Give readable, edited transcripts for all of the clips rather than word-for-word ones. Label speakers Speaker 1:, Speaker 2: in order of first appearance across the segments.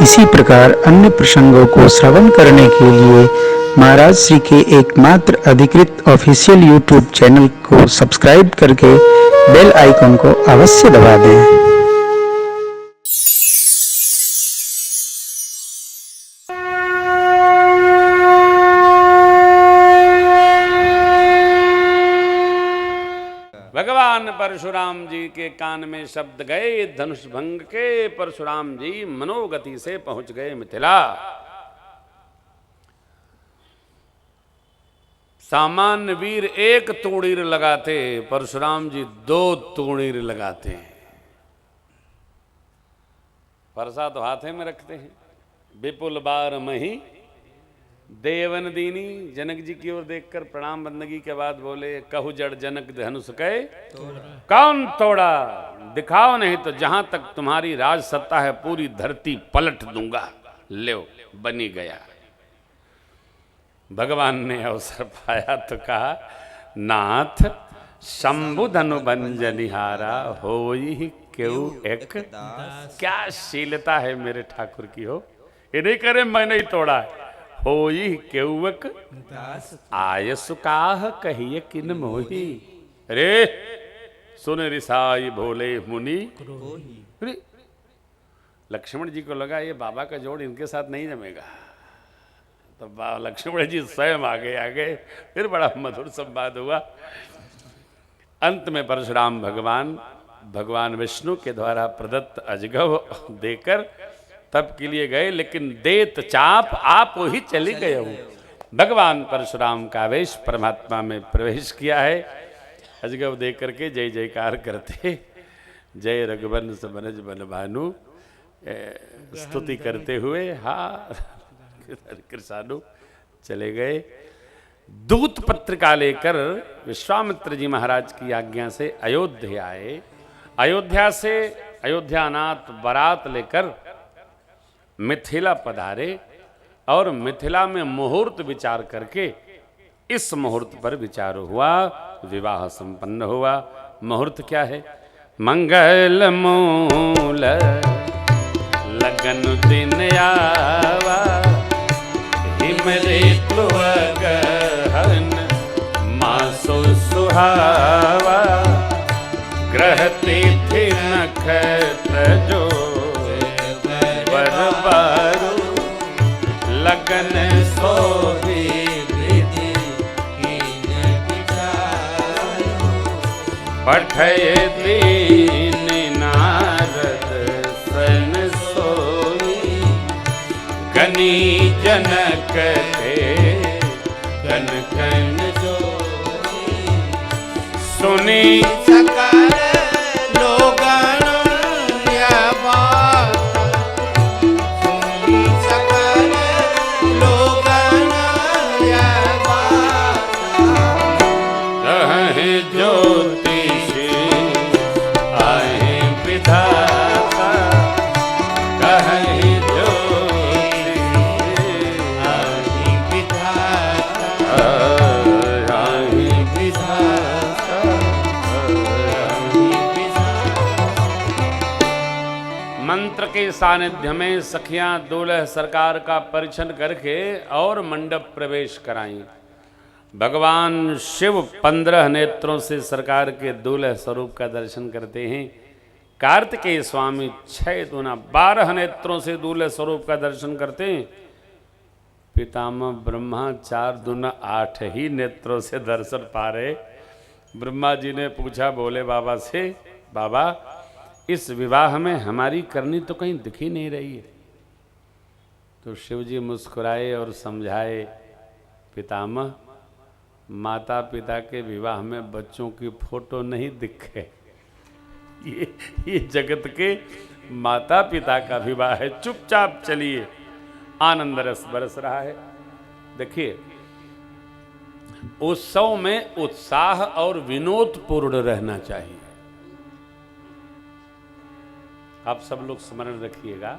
Speaker 1: इसी प्रकार अन्य प्रसंगों को श्रवण करने के लिए महाराज श्री के एकमात्र अधिकृत ऑफिशियल यूट्यूब चैनल को सब्सक्राइब करके बेल आइकन को अवश्य दबा दें।
Speaker 2: भगवान परशुराम जी के कान में शब्द गए धनुष भंग के। परशुराम जी मनोगति से पहुंच गए मिथिला। सामान्य वीर एक तूणीर लगाते, परशुराम जी 2 तूणीर लगाते हैं। परसा तो हाथे में रखते हैं। विपुल बार मही देवन दीनी। जनक जी की ओर देखकर प्रणाम बंदगी के बाद बोले, कहु जड़ जनक धनुष कहे कौन तोड़ा, दिखाओ नहीं तो जहां तक तुम्हारी राज सत्ता है पूरी धरती पलट दूंगा। लो बनी गया। भगवान ने अवसर पाया तो कहा, नाथ शंभु धनु भंजनिहारा होई क्यों एक। क्या शीलता है मेरे ठाकुर की हो। ये नहीं करे मैं नहीं तोड़ा, होई केउवक आयस काह कहिए किन मोही। रे सुन रिसाई भोले मुनि। लक्ष्मण जी को लगा ये बाबा का जोड़ इनके साथ नहीं जमेगा, तो लक्ष्मण जी स्वयं आगे फिर बड़ा मधुर संवाद हुआ। अंत में परशुराम भगवान विष्णु के द्वारा प्रदत्त अजगव देकर तब के लिए गए, लेकिन देत चाप आप ही चली गए हूं। भगवान परशुराम का आवेश परमात्मा में प्रवेश किया है। अजगव दे करके जय जयकार करते, जय रघुवंश बनज बन भानु स्तुति करते हुए कृष्णानु चले गए। दूत पत्रिका लेकर विश्वामित्र जी महाराज की आज्ञा से अयोध्या आए। अयोध्या से अयोध्यानाथ बारात लेकर मिथिला पधारे और मिथिला में मुहूर्त विचार करके इस मुहूर्त पर विचार हुआ, विवाह संपन्न हुआ। मुहूर्त क्या है? मंगल मूल लगन दिन आवा, हिमरे गहन मासो सुहावा, ग्रह तिथि नक्षत्र जो लगन सोही विधि पठय दीन नारद सन सोई, गनी जनक थे कन कन जोई, सुनी सकल के सानिध्य में सखियां दूल्हे सरकार का परिछन करके और मंडप प्रवेश कराई। भगवान शिव 15 नेत्रों से सरकार के दूल्हे स्वरूप का दर्शन करते हैं। कार्तिकेय स्वामी 6 दूना 12 नेत्रों से दूल्हे स्वरूप का दर्शन करते हैं। पितामह ब्रह्मा 4 दूना 8 ही नेत्रों से दर्शन पा रहे। ब्रह्मा जी ने पूछा भोले बाबा से, बाबा इस विवाह में हमारी करनी तो कहीं दिख ही नहीं रही है। तो शिव जी मुस्कुराए और समझाए, पितामह माता पिता के विवाह में बच्चों की फोटो नहीं दिखे। ये जगत के माता पिता का विवाह है। चुपचाप चलिए, आनंद रस बरस रहा है। देखिए, उत्सव में उत्साह और विनोदपूर्ण रहना चाहिए। आप सब लोग स्मरण रखिएगा,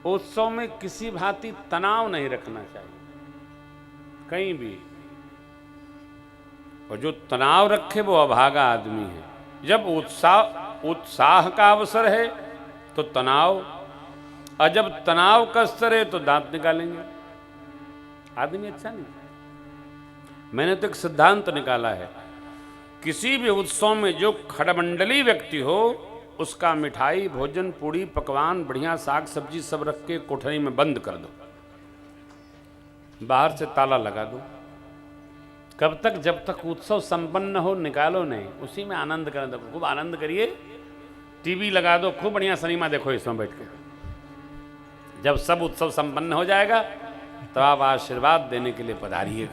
Speaker 2: उत्सव में किसी भांति तनाव नहीं रखना चाहिए कहीं भी। और जो तनाव रखे वो अभागा आदमी है। जब उत्साह का अवसर है तो तनाव, और जब तनाव कसते रहे तो दांत निकालेंगे। आदमी अच्छा नहीं। मैंने तो एक सिद्धांत निकाला है, किसी भी उत्सव में जो खड़मंडली व्यक्ति हो उसका मिठाई, भोजन, पूड़ी, पकवान, बढ़िया साग सब्जी सब रख के कोठरी में बंद कर दो, बाहर से ताला लगा दो। कब तक? जब तक उत्सव संपन्न हो निकालो नहीं, उसी में आनंद करने दो, खूब आनंद करिए। टीवी लगा दो, खूब बढ़िया सिनेमा देखो इसमें बैठ के। जब सब उत्सव संपन्न हो जाएगा तो आप आशीर्वाद देने के लिए पधारिएगा,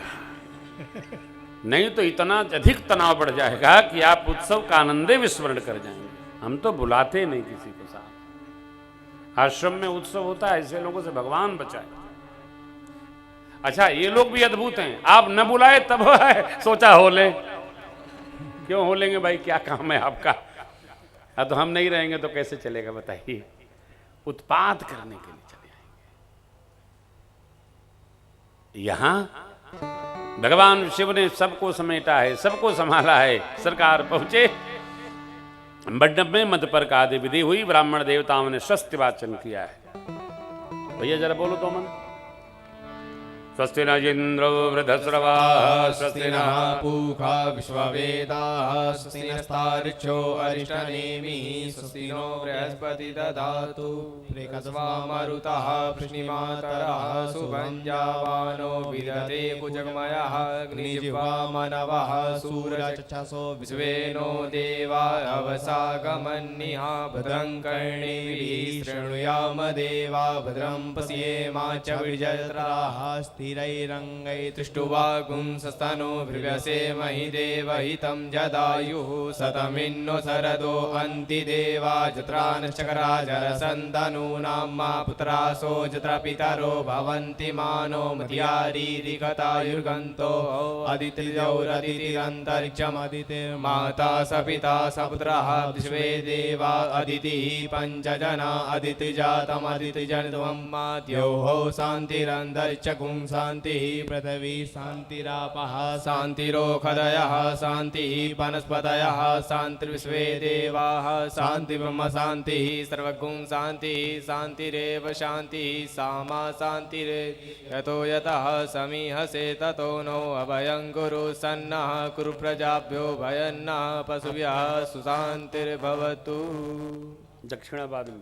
Speaker 2: नहीं तो इतना अधिक तनाव बढ़ जाएगा कि आप उत्सव का आनंद विस्मरण कर जाएंगे। हम तो बुलाते नहीं किसी को साहब। आश्रम में उत्सव होता है, ऐसे लोगों से भगवान बचाए। अच्छा, ये लोग भी अद्भुत हैं, आप न बुलाए तब सोचा हो ले। क्यों हो लेंगे भाई, क्या काम है आपका? तो हम नहीं रहेंगे तो कैसे चलेगा बताइए? उत्पात करने के लिए चले आएंगे। यहां भगवान शिव ने सबको समेटा है, सबको संभाला है। सरकार पहुंचे, मंडप में मध्यप्रकादि विधि हुई, ब्राह्मण देवताओं ने स्वस्ति वाचन किया है। भैया जरा बोलो तो मन। स्वस्ति न इंद्रो वृद्धश्रवाः, स्वस्ति नः
Speaker 3: पूषा विश्ववेदाः, स्वस्ति नस्तार्क्ष्यो अरिष्टनेमिः, स्वस्ति नो बृहस्पति दधातु। प्रेकस्वा मरुतः वृष्णिमातरः, सुभञ्जावानो विदधे कुजगमयः, अग्निजिह्वा मनवः सूरचक्षसो विश्वेनो देवा अवसागमन्निः। भद्रं कर्णेभिः शृणुयाम देवा, भद्रं पश्येमाच्चविर्जत्राः, स्थिरैरङ्गैस्तुष्टुवागुंसस्तनो भृगसेमहि देवहितं जदायुः। शतमिन्नो शरदो अन्ति देवा, जत्रानश्चकरा जरसन्तनूनां मा पुत्रासो जत्रा पितरो भवन्ति मानो मध्यारीरिकतायुर्गन्तो। अदितिजौरदितिरन्तरिक्षमदितिर्माता सपिता सपुत्रः विश्वे देवा अदितिः पञ्चजना अदितिजातमदितिजनित्वं माद्योः शान्तिरन्तरिक्षगुं शान्तिः पृथिवी शान्तिरापः शान्तिरोषधयः शान्तिः वनस्पतयः शान्तिर्विश्वे देवाः शान्ति ब्रह्म शान्तिः सर्वगुं शान्तिः शान्तिरेव शान्तिः सामा शान्तिरेव यतो यतः समीहसे ततो नो अभयं कुरु सन्नः कुरु प्रजाभ्यो भयन्नः पशुभ्यः सुशान्तिर्भवतु।
Speaker 2: दक्षिणाबाद में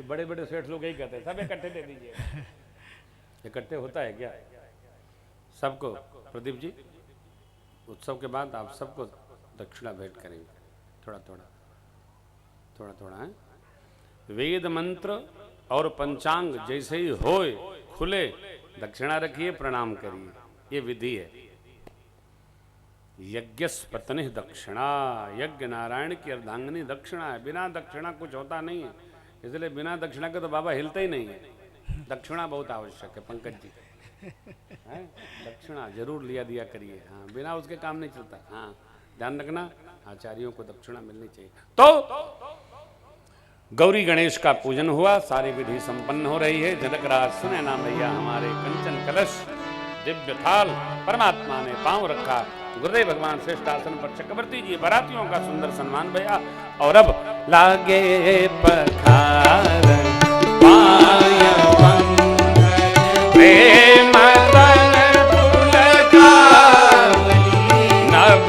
Speaker 2: बड़े बड़े सेठ लोग यही कहते हैं, सब इकट्ठे दे दीजिए। इकट्ठे होता है क्या सबको? प्रदीप जी, उत्सव के बाद आप सबको दक्षिणा भेंट करेंगे, थोड़ा थोड़ा थोड़ा थोड़ा है। वेद मंत्र और पंचांग जैसे ही होए खुले दक्षिणा रखिए, प्रणाम करिए, ये विधि है। यज्ञस्पत्नि दक्षिणा, यज्ञ नारायण की अर्धांगिनी दक्षिणा है। बिना दक्षिणा कुछ होता नहीं है, इसलिए बिना दक्षिणा के तो बाबा हिलते ही नहीं है। दक्षिणा बहुत आवश्यक है पंकज जी, है? दक्षिणा जरूर लिया दिया करिए। हाँ, बिना उसके काम नहीं चलता। हाँ, ध्यान रखना, आचार्यों को दक्षिणा मिलनी चाहिए। तो गौरी गणेश का पूजन हुआ, सारी विधि संपन्न हो रही है। जनकराज सुने ना भैया, हमारे कंचन कलश दिव्य थाल परमात्मा ने पांव रखा। गुरुदेव भगवान श्रेष्ठ आसन पर चक्रवर्ती जी बारातियों का सुंदर सम्मान भैया। और अब लागे पखारन पाय प्रेम तन पुलकावली नभ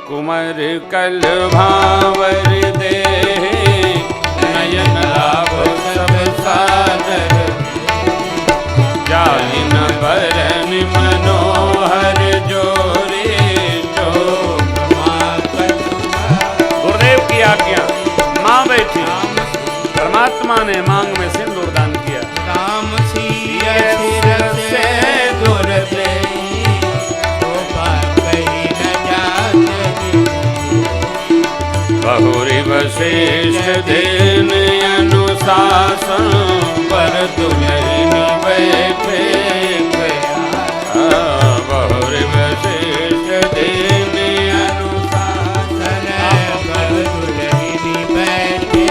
Speaker 2: कुमर कल भावर दे नयन लाभ सब सादर जाहि न बरन मनोहर जोरे जो गुरुदेव की आज्ञा। माँ बैठी, परमात्मा ने मांग में सिंदूर दान किया।
Speaker 3: राम सिर से दूर ले
Speaker 2: बहुरी वशिष्ठ देन अनुशासन पर दुलहिनी बैठे बहुरी वशिष्ठ देन अनुशासन पर दुलहिनी बैठे।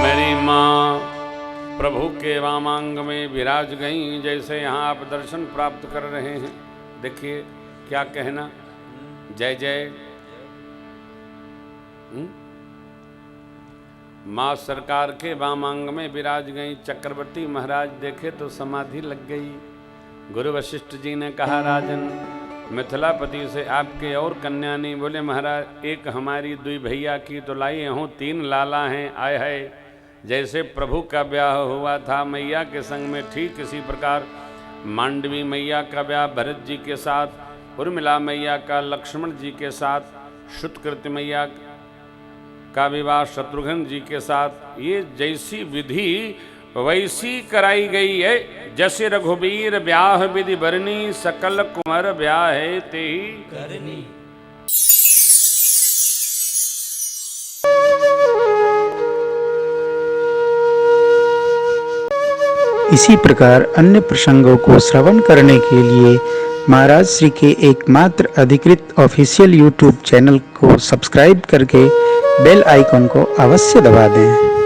Speaker 2: मेरी माँ प्रभु के वामांग में विराज गई। जैसे यहाँ आप दर्शन प्राप्त कर रहे हैं, देखिए क्या कहना, जय जय। माँ सरकार के वामांग में विराज गई। चक्रवर्ती महाराज देखे तो समाधि लग गई। गुरु वशिष्ठ जी ने कहा, राजन मिथिलापति से आपके और कन्या नहीं? बोले महाराज एक हमारी दुई भैया की तो लाई हूँ, 3 लाला हैं। आए है जैसे प्रभु का ब्याह हुआ था मैया के संग में, ठीक इसी प्रकार मांडवी मैया का ब्याह भरत जी के साथ, उर्मिला मैया का लक्ष्मण जी के साथ, श्रुतकृति मैया का विवाह शत्रुघ्न जी के साथ, ये जैसी विधि वैसी कराई गई है। जैसे रघुबीर ब्याह विधि बरनी, सकल कुंवर ब्याह है ते करनी।
Speaker 1: इसी प्रकार अन्य प्रसंगों को श्रवण करने के लिए महाराज श्री के एकमात्र अधिकृत ऑफिशियल YouTube चैनल को सब्सक्राइब करके बेल आइकन को अवश्य दबा दें।